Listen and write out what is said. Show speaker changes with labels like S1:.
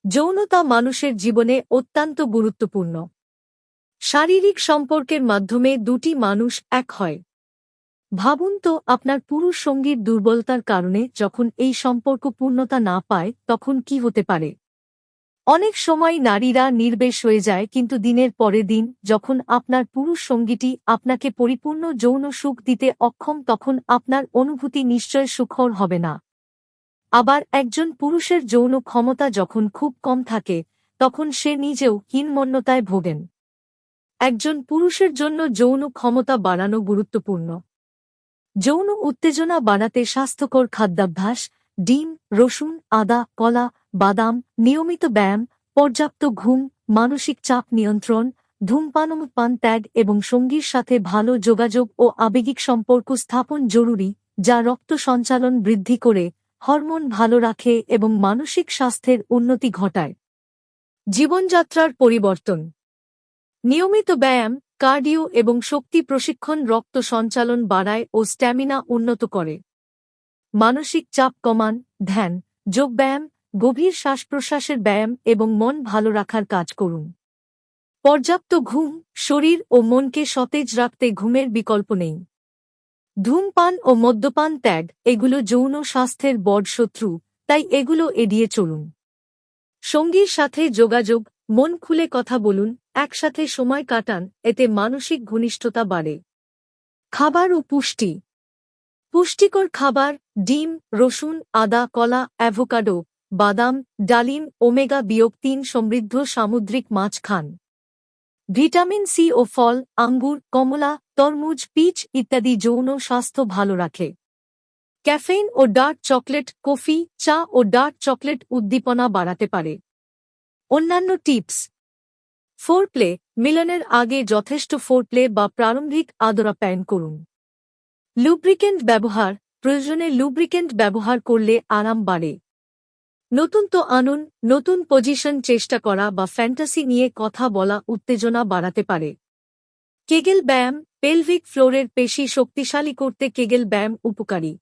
S1: যৌনতা মানুষের জীবনে অত্যন্ত গুরুত্বপূর্ণ। শারীরিক সম্পর্কের মাধ্যমে দুটি মানুষ এক হয়। ভাবুন তো, আপনার পুরুষ সঙ্গীর দুর্বলতার কারণে যখন এই সম্পর্ক পূর্ণতা না পায় তখন কি হতে পারে। অনেক সময় নারীরা নির্বেশ হয়ে যায়, কিন্তু দিনের পরে দিন যখন আপনার পুরুষ সঙ্গীটি আপনাকে পরিপূর্ণ যৌন সুখ দিতে অক্ষম, তখন আপনার অনুভূতি নিশ্চয় সুখর হবে না। আবার একজন পুরুষের যৌন ক্ষমতা যখন খুব কম থাকে তখন সে নিজেও হীনমন্যতায় ভোগেন। একজন পুরুষের জন্য যৌন ক্ষমতা বাড়ানো গুরুত্বপূর্ণ। যৌন উত্তেজনা বাড়াতে স্বাস্থ্যকর খাদ্যাভ্যাস, ডিম, রসুন, আদা, কলা, বাদাম, নিয়মিত ব্যায়াম, পর্যাপ্ত ঘুম, মানসিক চাপ নিয়ন্ত্রণ, ধূমপান ত্যাগ এবং সঙ্গীর সাথে ভালো যোগাযোগ ও আবেগিক সম্পর্ক স্থাপন জরুরি, যা রক্ত সঞ্চালন বৃদ্ধি করে, হরমোন ভালো রাখে এবং মানসিক স্বাস্থ্যের উন্নতি ঘটায়। জীবনযাত্রার পরিবর্তন। নিয়মিত ব্যায়াম, কার্ডিও এবং শক্তি প্রশিক্ষণ রক্ত সঞ্চালন বাড়ায় ও স্ট্যামিনা উন্নত করে। মানসিক চাপ কমান, ধ্যান, যোগব্যায়াম, গভীর শ্বাসপ্রশ্বাসের ব্যায়াম এবং মন ভালো রাখার কাজ করুন। পর্যাপ্ত ঘুম, শরীর ও মনকে সতেজ রাখতে ঘুমের বিকল্প নেই। ধূমপান ও মদ্যপান ত্যাগ, এগুলো যৌন স্বাস্থ্যের বড় শত্রু, তাই এগুলো এড়িয়ে চলুন। সঙ্গীর সাথে যোগাযোগ, মন খুলে কথা বলুন, একসাথে সময় কাটান, এতে মানসিক ঘনিষ্ঠতা বাড়ে। খাবার ও পুষ্টি। পুষ্টিকর খাবার, ডিম, রসুন, আদা, কলা, অ্যাভোকাডো, বাদাম, ডালিম, ওমেগা-3 সমৃদ্ধ সামুদ্রিক মাছ খান। ভিটামিন সি ও ফল, আঙ্গুর, কমলা, তরমুজ, পিচ ইত্যাদি যৌন স্বাস্থ্য ভালো রাখে। ক্যাফেইন ও ডার্ক চকলেট, কফি, চা ও ডার্ক চকলেট উদ্দীপনা বাড়াতে পারে। অন্যান্য টিপস। ফোরপ্লে, মিলনের আগে যথেষ্ট ফোরপ্লে বা প্রারম্ভিক আদরাপ্যায়ন করুন। লুব্রিকেন্ট ব্যবহার, প্রয়োজনে লুব্রিকেন্ট ব্যবহার করলে আরাম বাড়ে। নতুন তো আনুন, নতুন পজিশন চেষ্টা করা বা ফ্যান্টাসি নিয়ে কথা বলা উত্তেজনা বাড়াতে পারে। কেগেল ব্যায়াম, পেলভিক ফ্লোরের পেশি শক্তিশালী করতে কেগেল ব্যায়াম উপকারী।